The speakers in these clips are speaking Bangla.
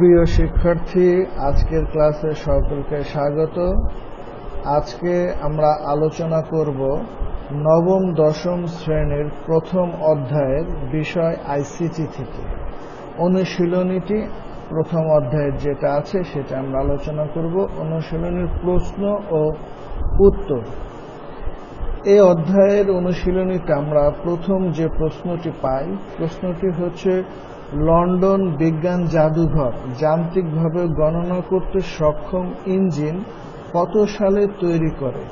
প্রিয় শিক্ষার্থী, আজকের ক্লাসে সকলকে স্বাগত। আজকে আমরা আলোচনা করব নবম দশম শ্রেণীর প্রথম অধ্যায়ের বিষয় আইসিটি থেকে। অনুশীলনীটি প্রথম অধ্যায়ের যেটা আছে সেটা আমরা আলোচনা করব। অনুশীলনীর প্রশ্ন ও উত্তর। এই অধ্যায়ের অনুশীলনীতে আমরা প্রথম যে প্রশ্নটি পাই, প্রশ্নটি হচ্ছে লন্ডন বিজ্ঞান জাদুঘর যান্ত্রিকভাবে গণনা করতে সক্ষম ইঞ্জিন কত সালে তৈরি করে?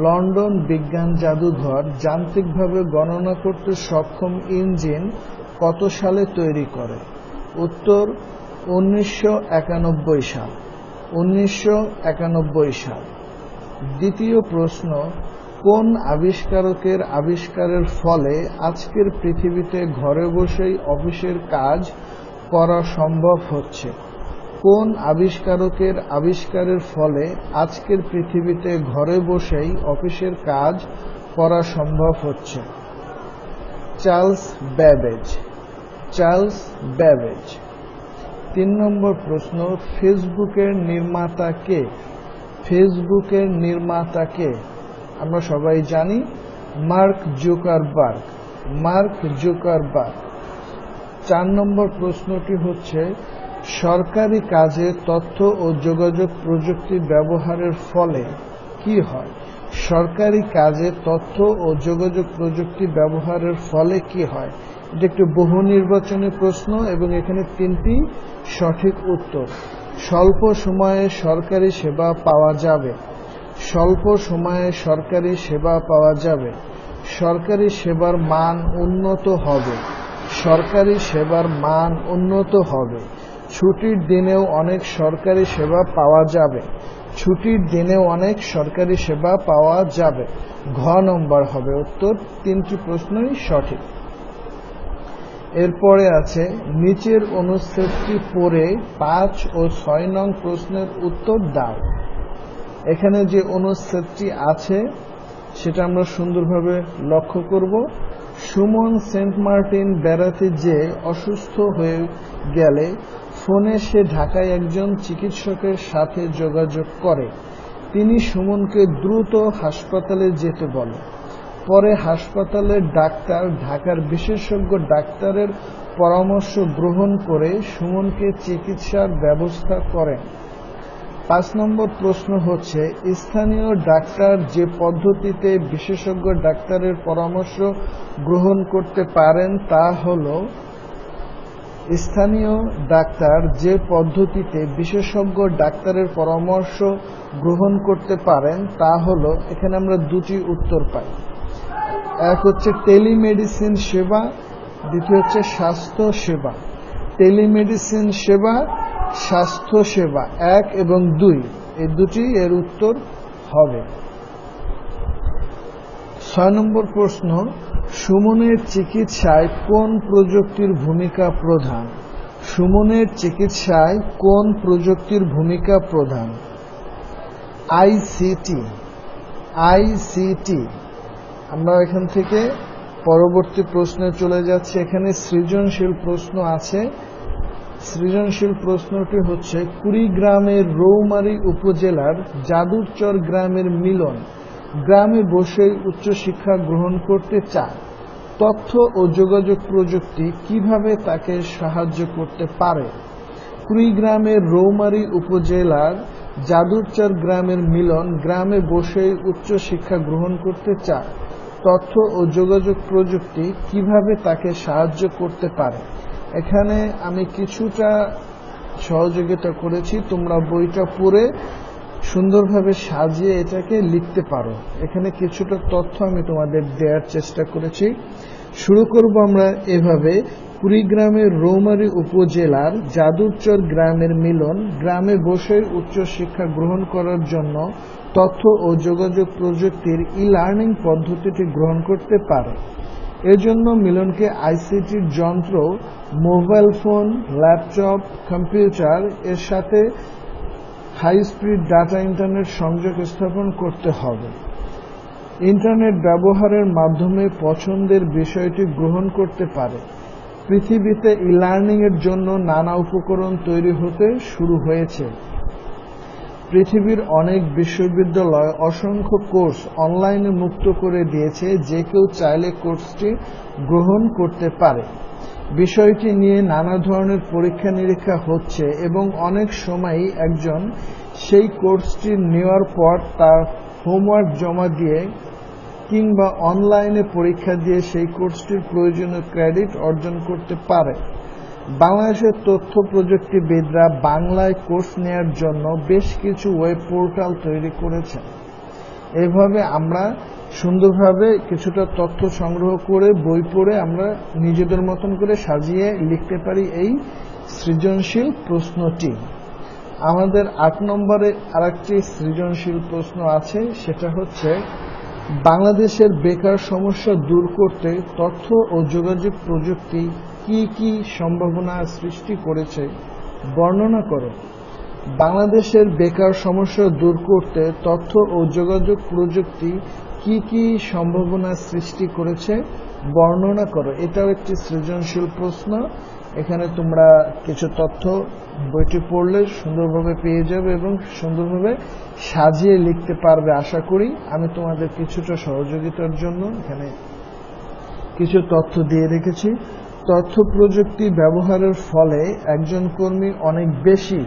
লন্ডন বিজ্ঞান জাদুঘর যান্ত্রিকভাবে গণনা করতে সক্ষম ইঞ্জিন কত সালে তৈরি করে? উত্তর 1991 সাল। 1991 সাল। দ্বিতীয় প্রশ্ন, কোন আবিষ্কারকের আবিষ্কারের ফলে আজকের পৃথিবীতে ঘরে বসেই অফিসের কাজ করা সম্ভব হচ্ছে? কোন আবিষ্কারকের আবিষ্কারের ফলে আজকের পৃথিবীতে ঘরে বসেই অফিসের কাজ করা সম্ভব হচ্ছে? Charles Babbage. Charles Babbage. 3 নম্বর প্রশ্ন, ফেসবুকের নির্মাতা কে? ফেসবুকের নির্মাতা কে? আমরা সবাই জানি মার্ক জুকারবার্গ। Mark Zuckerberg. 4 নম্বর প্রশ্নটি হচ্ছে, সরকারি কাজে তথ্য ও যোগাযোগ প্রযুক্তি ব্যবহারের ফলে কি হয়? সরকারি কাজে তথ্য ও যোগাযোগ প্রযুক্তি ব্যবহারের ফলে কি হয়? এটা একটি বহু নির্বাচনী প্রশ্ন এবং এখানে 3টি সঠিক উত্তর। স্বল্প সময়ে সরকারি সেবা পাওয়া যাবে। স্বল্প সময়ে সরকারি সেবা পাওয়া যাবে। সরকারি সেবার মান উন্নত হবে। সরকারি সেবার মান উন্নত হবে। ছুটির দিনেও অনেক সরকারি সেবা পাওয়া যাবে। ছুটির দিনেও অনেক সরকারি সেবা পাওয়া যাবে। ঘ নম্বর হবে উত্তর। 3টি প্রশ্নই সঠিক। এরপরে আছে, নিচের অনুচ্ছেদটি পড়ে 5 ও 6 নং প্রশ্নের উত্তর দাও। এখানে যে অনুচ্ছেদটি আছে সেটা আমরা সুন্দরভাবে লক্ষ্য করব। সুমন সেন্ট মার্টিন বেড়াতে যেয়ে অসুস্থ হয়ে গেলে ফোনে সে ঢাকায় একজন চিকিৎসকের সাথে যোগাযোগ করে। তিনি সুমনকে দ্রুত হাসপাতালে যেতে বলে। পরে হাসপাতালের ডাক্তার ঢাকার বিশেষজ্ঞ ডাক্তারের পরামর্শ গ্রহণ করে সুমনকে চিকিৎসার ব্যবস্থা করেন। 5 নম্বর প্রশ্ন হচ্ছে, স্থানীয় ডাক্তার যে পদ্ধতিতে বিশেষজ্ঞ ডাক্তারের পরামর্শ গ্রহণ করতে পারেন তা হল, স্থানীয় ডাক্তার যে পদ্ধতিতে বিশেষজ্ঞ ডাক্তারের পরামর্শ গ্রহণ করতে পারেন তা হল, এখানে আমরা 2টি উত্তর পাই। এক হচ্ছে টেলিমেডিসিন সেবা, দ্বিতীয় হচ্ছে স্বাস্থ্য সেবা। টেলিমেডিসিন সেবা, স্বাস্থ্য সেবা 1 এবং 2 এই দুটি এর উত্তর হবে। 6 নম্বর প্রশ্ন, সুমনের চিকিৎসায় কোন প্রযুক্তির ভূমিকা প্রধান? সুমনের চিকিৎসায় কোন প্রযুক্তির ভূমিকা প্রধান? আইসিটি। আইসিটি। আমরা এখান থেকে পরবর্তী প্রশ্নে চলে যাচ্ছি। এখানে সৃজনশীল প্রশ্ন আছে। সৃজনশীল প্রশ্নটি হচ্ছে, কুড়িগ্রামের রৌমারী উপজেলার যাদুরচর গ্রামের মিলন গ্রামে বসে উচ্চশিক্ষা গ্রহণ করতে চায়। তথ্য ও যোগাযোগ প্রযুক্তি কিভাবে তাকে সাহায্য করতে পারে? কুড়িগ্রামের রৌমারী উপজেলার যাদুরচর গ্রামের মিলন গ্রামে বসে উচ্চশিক্ষা গ্রহণ করতে চায়। তথ্য ও যোগাযোগ প্রযুক্তি কিভাবে তাকে সাহায্য করতে পারে? এখানে আমি কিছুটা সহযোগিতা করেছি, তোমরা বইটা পড়ে সুন্দরভাবে সাজিয়ে এটাকে লিখতে পারো। এখানে কিছুটা তথ্য আমি তোমাদের দেওয়ার চেষ্টা করেছি। শুরু করব আমরা এভাবে, কুড়িগ্রামের রৌমারী উপজেলার যাদুরচর গ্রামের মিলন গ্রামে বসে উচ্চশিক্ষা গ্রহণ করার জন্য তথ্য ও যোগাযোগ প্রযুক্তির ই-লার্নিং পদ্ধতিটি গ্রহণ করতে পারে। এজন্য মিলনকে আইসিটির যন্ত্র, মোবাইল ফোন, ল্যাপটপ, কম্পিউটার এর সাথে হাই স্পিড ডাটা ইন্টারনেট সংযোগ স্থাপন করতে হবে। ইন্টারনেট ব্যবহারের মাধ্যমে পছন্দের বিষয়টি গ্রহণ করতে পারে। পৃথিবীতে ই-লার্নিং এর জন্য নানা উপকরণ তৈরি হতে শুরু হয়েছে। পৃথিবীর অনেক বিশ্ববিদ্যালয় অসংখ্য কোর্স অনলাইনে মুক্ত করে দিয়েছে, যে কেউ চাইলে কোর্সটি গ্রহণ করতে পারে। বিষয়টি নিয়ে নানা ধরনের পরীক্ষা নিরীক্ষা হচ্ছে এবং অনেক সময়ই একজন সেই কোর্সটি নেওয়ার পর তার হোমওয়ার্ক জমা দিয়ে কিংবা অনলাইনে পরীক্ষা দিয়ে সেই কোর্সটির প্রয়োজনীয় ক্রেডিট অর্জন করতে পারে। বাংলাদেশের তথ্য প্রযুক্তিবিদরা বাংলায় কোর্স নেওয়ার জন্য বেশ কিছু ওয়েব পোর্টাল তৈরি করেছেন। এভাবে আমরা সুন্দরভাবে কিছুটা তথ্য সংগ্রহ করে বই পড়ে আমরা নিজেদের মতন করে সাজিয়ে লিখতে পারি এই সৃজনশীল প্রশ্নটি। আমাদের ৮ নম্বরে আরেকটি সৃজনশীল প্রশ্ন আছে, সেটা হচ্ছে বাংলাদেশের বেকার সমস্যা দূর করতে তথ্য ও যোগাযোগ প্রযুক্তি কি কি সম্ভাবনা সৃষ্টি করেছে বর্ণনা করো। বাংলাদেশের বেকার সমস্যা দূর করতে তথ্য ও যোগাযোগ প্রযুক্তি কি কি সম্ভাবনা সৃষ্টি করেছে বর্ণনা করো। এটাও একটি সৃজনশীল প্রশ্ন। এখানে তোমরা কিছু তথ্য বইটি পড়লে সুন্দরভাবে পেয়ে যাবে এবং সুন্দরভাবে সাজিয়ে লিখতে পারবে আশা করি। আমি তোমাদের কিছুটা সহযোগিতার জন্য এখানে কিছু তথ্য দিয়ে রেখেছি। তথ্য প্রযুক্তি ব্যবহারের ফলে একজন কর্মী অনেক বেশি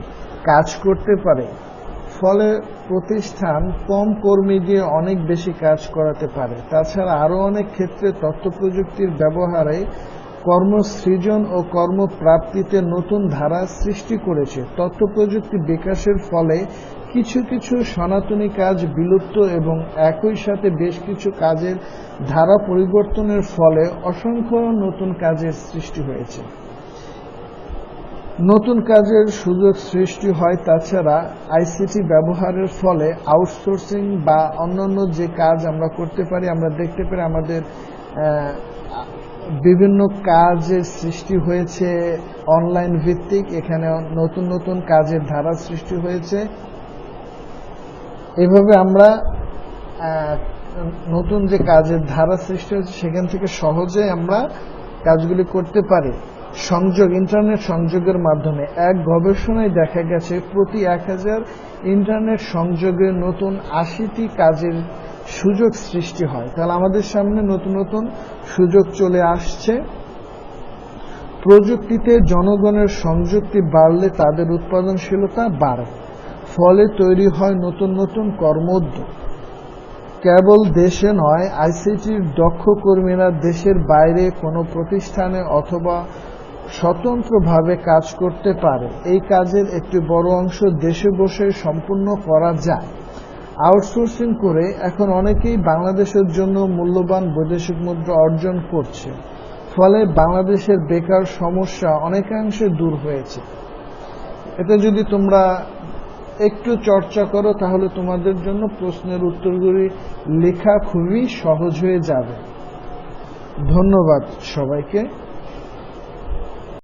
কাজ করতে পারে, ফলে প্রতিষ্ঠান কম কর্মী দিয়ে অনেক বেশি কাজ করাতে পারে। তাছাড়া আরও অনেক ক্ষেত্রে তথ্য প্রযুক্তির ব্যবহারে কর্মসৃজন ও কর্মপ্রাপ্তিতে নতুন ধারা সৃষ্টি করেছে। তথ্য প্রযুক্তি বিকাশের ফলে কিছু কিছু সনাতনী কাজ বিলুপ্ত এবং একই সাথে বেশ কিছু কাজের ধারা পরিবর্তনের ফলে অসংখ্য নতুন কাজের সৃষ্টি হয়েছে। নতুন কাজের সুযোগ সৃষ্টি হয়। তাছাড়া আইসিটি ব্যবহারের ফলে আউটসোর্সিং বা অন্যান্য যে কাজ আমরা করতে পারি, আমরা দেখতে পারি আমাদের বিভিন্ন কাজের সৃষ্টি হয়েছে অনলাইন ভিত্তিক। এখানে নতুন নতুন কাজের ধারা সৃষ্টি হয়েছে। এভাবে আমরা নতুন যে কাজের ধারা সৃষ্টি হয়েছে সেখান থেকে সহজে আমরা কাজগুলি করতে পারি। সংযোগ, ইন্টারনেট সংযোগের মাধ্যমে এক গবেষণায় দেখা গেছে প্রতি 1000 ইন্টারনেট সংযোগে নতুন 80টি কাজের সুযোগ সৃষ্টি হয়। তাহলে আমাদের সামনে নতুন নতুন সুযোগ চলে আসছে। প্রযুক্তিতে জনগণের সংযুক্তি বাড়লে তাদের উৎপাদনশীলতা বাড়ে, ফলে তৈরি হয় নতুন নতুন কর্মোদ্যোগ। কেবল দেশে নয়, আইসিটির দক্ষ কর্মীরা দেশের বাইরে কোনো প্রতিষ্ঠানে অথবা স্বতন্ত্রভাবে কাজ করতে পারে। এই কাজের একটি বড় অংশ দেশে বসে সম্পূর্ণ করা যায়। আউটসোর্সিং করে এখন অনেকেই বাংলাদেশের জন্য মূল্যবান বৈদেশিক মুদ্রা অর্জন করছে, ফলে বাংলাদেশের বেকার সমস্যা অনেকাংশে দূর হয়েছে। এটা যদি তোমরা একটু চর্চা করো তাহলে তোমাদের জন্য প্রশ্নের উত্তরগুলি লেখা খুবই সহজ হয়ে যাবে। ধন্যবাদ সবাইকে।